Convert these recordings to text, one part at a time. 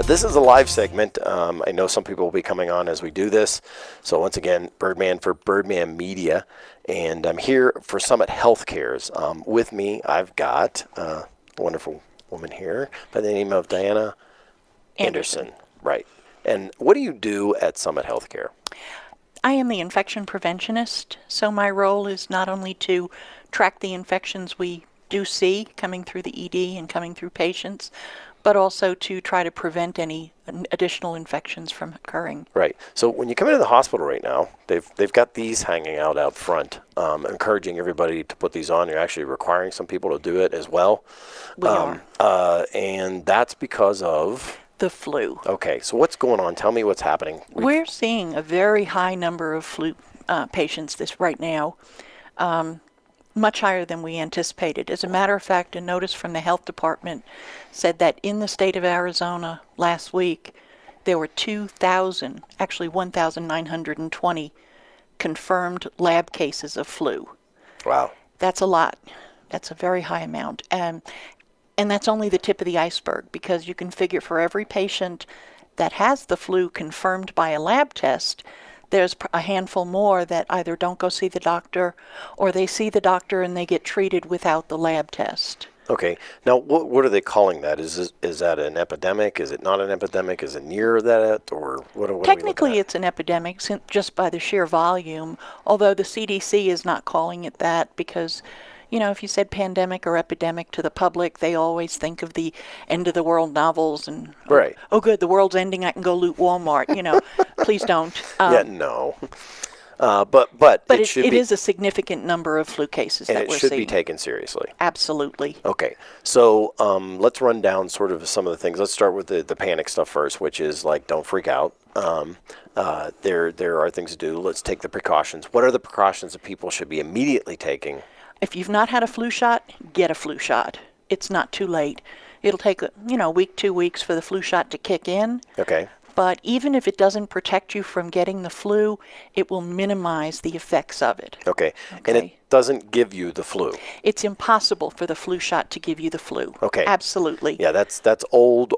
This is a live segment. I know some people will be coming on as we do this. So once again, Birdman for Birdman Media, and I'm here for Summit Healthcare's. With me, I've got a wonderful woman here by the name of Diana Anderson. Right. And what do you do at Summit Healthcare? I am the infection preventionist, so my role is not only to track the infections we do see coming through the ED and coming through patients, but also to try to prevent any additional infections from occurring. Right. So when you come into the hospital right now, they've got these hanging out front, encouraging everybody to put these on. You're actually requiring some people to do it as well. We are. And that's because of the flu. Okay. So what's going on? Tell me what's happening. We're seeing a very high number of flu patients right now. Much higher than we anticipated. As a matter of fact, a notice from the health department said that in the state of Arizona last week, there were 1,920 confirmed lab cases of flu. Wow. That's a lot. That's a very high amount. And that's only the tip of the iceberg, because you can figure for every patient that has the flu confirmed by a lab test, there's a handful more that either don't go see the doctor or they see the doctor and they get treated without the lab test. Okay. Now, what are they calling that? Is that an epidemic? Is it not an epidemic? Is it near that? Or what are we looking at? Technically, it's an epidemic just by the sheer volume, although the CDC is not calling it that because, you know, if you said pandemic or epidemic to the public, they always think of the end of the world novels and, right. Oh good, the world's ending, I can go loot Walmart, you know. Please don't. Yeah, no. But it is a significant number of flu cases that we're seeing. And it should be taken seriously. Absolutely. Okay. So let's run down sort of some of the things. Let's start with the panic stuff first, which is like, don't freak out. There are things to do. Let's take the precautions. What are the precautions that people should be immediately taking? If you've not had a flu shot, get a flu shot. It's not too late. It'll take a week, 2 weeks for the flu shot to kick in. Okay. But even if it doesn't protect you from getting the flu, it will minimize the effects of it. Okay. And it doesn't give you the flu. It's impossible for the flu shot to give you the flu. Okay. Absolutely. Yeah, that's old.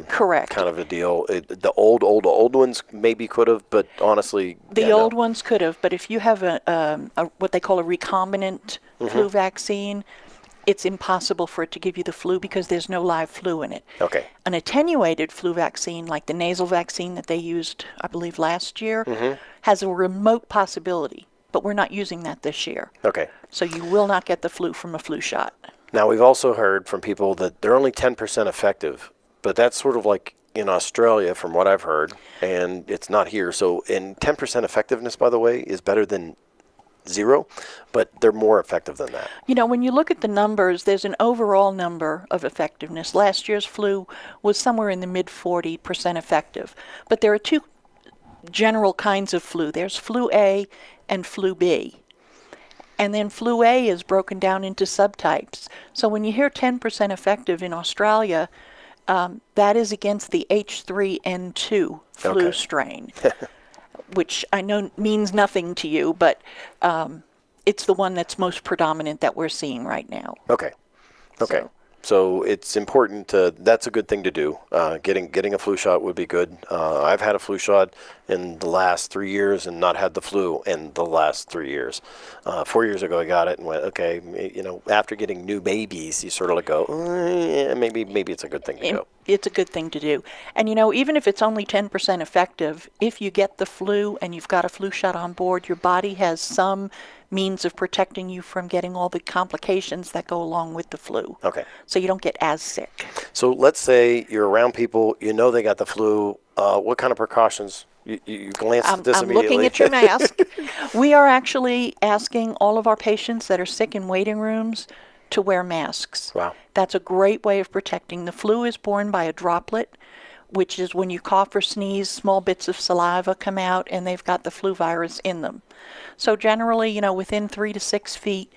Correct. Kind of a deal. The old ones maybe could have, but honestly, the old ones could have. But if you have a what they call a recombinant flu vaccine, it's impossible for it to give you the flu because there's no live flu in it. Okay. An attenuated flu vaccine, like the nasal vaccine that they used, I believe, last year, has a remote possibility, but we're not using that this year. Okay. So you will not get the flu from a flu shot. Now, we've also heard from people that they're only 10% effective, but that's sort of like in Australia from what I've heard, and it's not here. So, and 10% effectiveness, by the way, is better than 0, but they're more effective than that. You know, when you look at the numbers, there's an overall number of effectiveness. Last year's flu was somewhere in the mid 40% effective. But there are two general kinds of flu. There's flu A and flu B. And then flu A is broken down into subtypes. So when you hear 10% effective in Australia, that is against the H3N2 flu strain. Which I know means nothing to you, but it's the one that's most predominant that we're seeing right now. Okay. So it's important that's a good thing to do. Getting a flu shot would be good. I've had a flu shot in the last 3 years and not had the flu in the last 3 years. 4 years ago I got it and went, okay, after getting new babies, you sort of like go, yeah, maybe it's a good thing to go. It's a good thing to do. And even if it's only 10% effective, if you get the flu and you've got a flu shot on board, your body has some means of protecting you from getting all the complications that go along with the flu. Okay. So you don't get as sick. So let's say you're around people, they got the flu. What kind of precautions? You glanced at this immediately. I'm looking at your mask. We are actually asking all of our patients that are sick in waiting rooms to wear masks. Wow. That's a great way of protecting. The flu is borne by a droplet, which is when you cough or sneeze, small bits of saliva come out and they've got the flu virus in them. So generally, within 3 to 6 feet,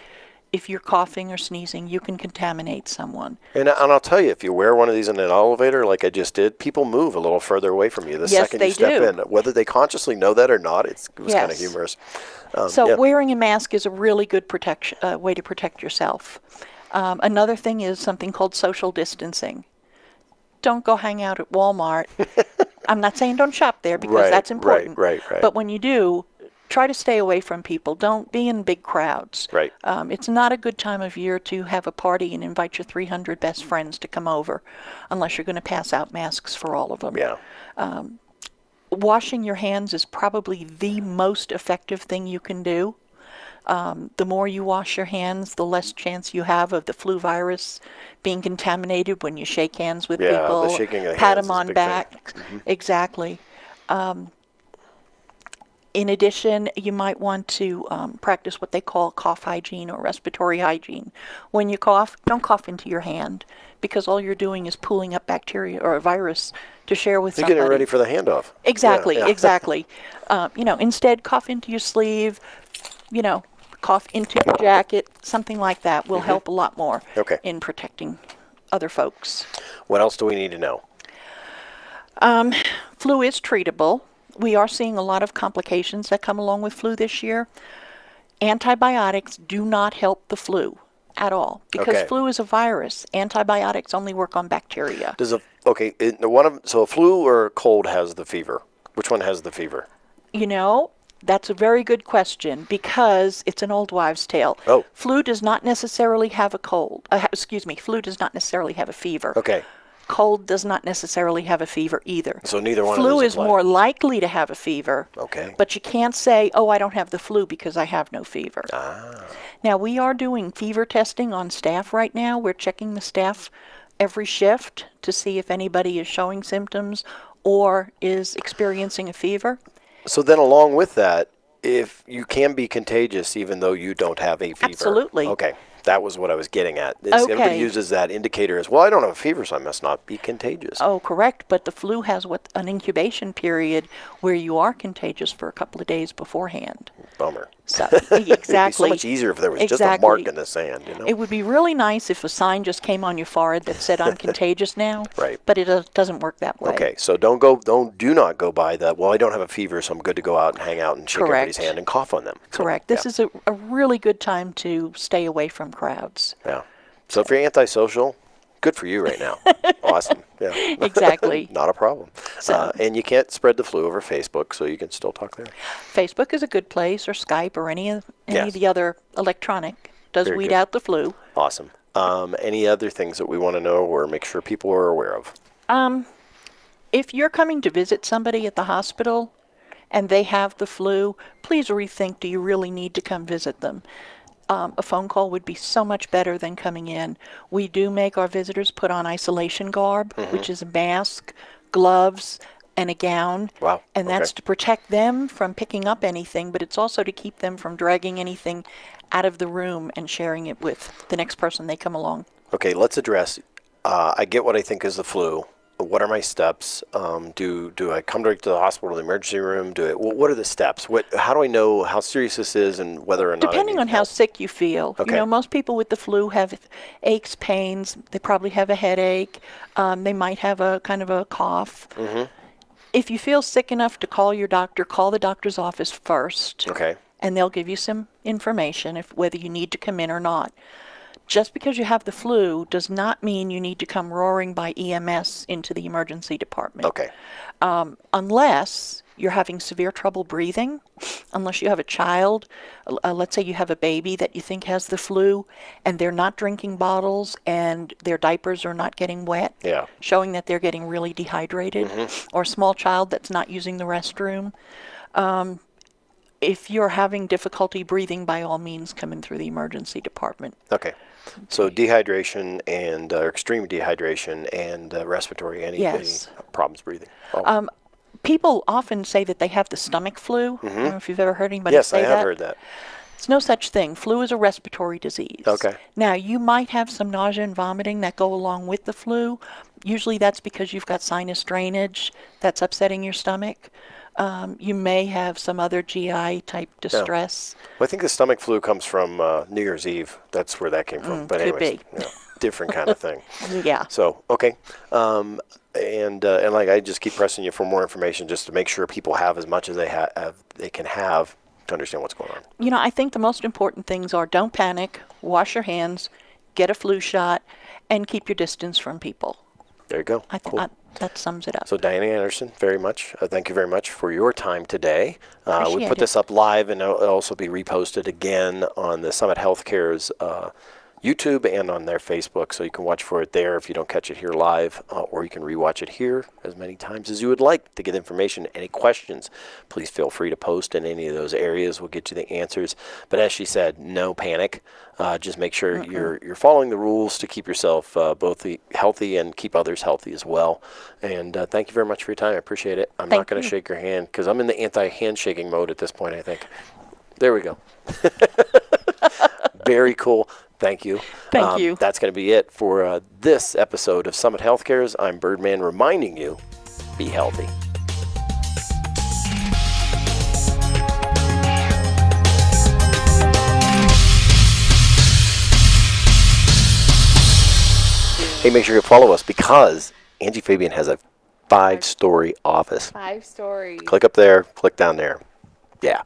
if you're coughing or sneezing, you can contaminate someone. And I'll tell you, if you wear one of these in an elevator like I just did, people move a little further away from you the second you step in. Whether they consciously know that or not, it was kind of humorous. Wearing a mask is a really good way to protect yourself. Another thing is something called social distancing. don't go hang out at Walmart. I'm not saying don't shop there because Right, that's important. right. But when you do, try to stay away from people. Don't be in big crowds. Right. It's not a good time of year to have a party and invite your 300 best friends to come over, unless you're going to pass out masks for all of them. Yeah. Washing your hands is probably the most effective thing you can do. The more you wash your hands, the less chance you have of the flu virus being contaminated when you shake hands with Yeah, people, the shaking of the pat hands them is a on big back. thing. Exactly. In addition, you might want to practice what they call cough hygiene or respiratory hygiene. When you cough, don't cough into your hand, because all you're doing is pooling up bacteria or a virus to share with You're somebody. getting ready for the handoff. Exactly, Yeah. exactly. Instead, cough into your sleeve, cough into your jacket, something like that will help a lot more Okay. in protecting other folks. What else do we need to know? Flu is treatable. We are seeing a lot of complications that come along with flu this year. Antibiotics do not help the flu at all, because Okay. flu is a virus. Antibiotics only work on bacteria. So a flu or a cold has the fever. Which one has the fever? That's a very good question, because it's an old wives' tale. Oh. Flu does not necessarily have a cold. Flu does not necessarily have a fever. Okay. Cold does not necessarily have a fever either. So neither one of Flu those is apply. more likely to have a fever. Okay. But you can't say, oh, I don't have the flu because I have no fever. Ah. Now, we are doing fever testing on staff right now. We're checking the staff every shift to see if anybody is showing symptoms or is experiencing a fever. So then along with that, if you can be contagious even though you don't have a fever. Absolutely. Okay. That was what I was getting at. Everybody Okay. uses that indicator as, well, I don't have a fever, so I must not be contagious. Oh, correct. But the flu has an incubation period where you are contagious for a couple of days beforehand. Bummer. So, It'd be exactly. so much easier if there was just a mark in the sand, It would be really nice if a sign just came on your forehead that said, I'm contagious now. Right. But it doesn't work that way. Okay, so do not go by that, well, I don't have a fever, so I'm good to go out and hang out and shake everybody's hand and cough on them. Correct. This is a really good time to stay away from crowds. Yeah. So if you're antisocial, good for you right now. Awesome. Yeah. Exactly. Not a problem. And you can't spread the flu over Facebook, so you can still talk there. Facebook is a good place, or Skype, or any of the other electronic. Does Very weed good. out the flu. Awesome. Any other things that we want to know or make sure people are aware of? If you're coming to visit somebody at the hospital and they have the flu, please rethink, do you really need to come visit them? A phone call would be so much better than coming in. We do make our visitors put on isolation garb, which is a mask, gloves, and a gown. Wow. And that's to protect them from picking up anything, but it's also to keep them from dragging anything out of the room and sharing it with the next person they come along. Okay, let's address, I get what I think is the flu. What are my steps? Do I come direct to the hospital, to the emergency room? What are the steps? How do I know how serious this is and whether or not Depending on how sick you feel. Okay. Most people with the flu have aches, pains. They probably have a headache. They might have a kind of a cough. If you feel sick enough to call your doctor, call the doctor's office first. Okay. And they'll give you some information whether you need to come in or not. Just because you have the flu does not mean you need to come roaring by EMS into the emergency department. Okay. Unless you're having severe trouble breathing, unless you have a child, let's say you have a baby that you think has the flu and they're not drinking bottles and their diapers are not getting wet, showing that they're getting really dehydrated, or a small child that's not using the restroom. If you're having difficulty breathing, by all means, come in through the emergency department. Okay. So dehydration and extreme dehydration and respiratory, any problems breathing? Oh. People often say that they have the stomach flu. I don't know if you've ever heard anybody say that. Yes, I have heard that. It's no such thing. Flu is a respiratory disease. Okay. Now, you might have some nausea and vomiting that go along with the flu. Usually that's because you've got sinus drainage that's upsetting your stomach. You may have some other GI type distress. Well, I think the stomach flu comes from New Year's Eve. That's where that came from. But could anyways, be. different kind of thing. Yeah. So, okay. And like I just keep pressing you for more information just to make sure people have as much as they can have to understand what's going on. I think the most important things are don't panic, wash your hands, get a flu shot, and keep your distance from people. There you go. Cool. That sums it up. So Diana Anderson, very much. Thank you very much for your time today. We Appreciate put it. this up live, and it'll also be reposted again on the Summit Healthcare's YouTube and on their Facebook, so you can watch for it there if you don't catch it here live, or you can rewatch it here as many times as you would like to get information. Any questions, please feel free to post in any of those areas. We'll get you the answers. But as she said, no panic. Just make sure you're following the rules to keep yourself both healthy and keep others healthy as well. And thank you very much for your time. I appreciate it. I'm not going to shake your hand because I'm in the anti-handshaking mode at this point, I think. There we go. Very cool. Thank you. Thank you. That's going to be it for this episode of Summit Healthcare's. I'm Birdman reminding you, be healthy. Hey, make sure you follow us because Angie Fabian has a 5-story office. 5 stories. Click up there, click down there. Yeah.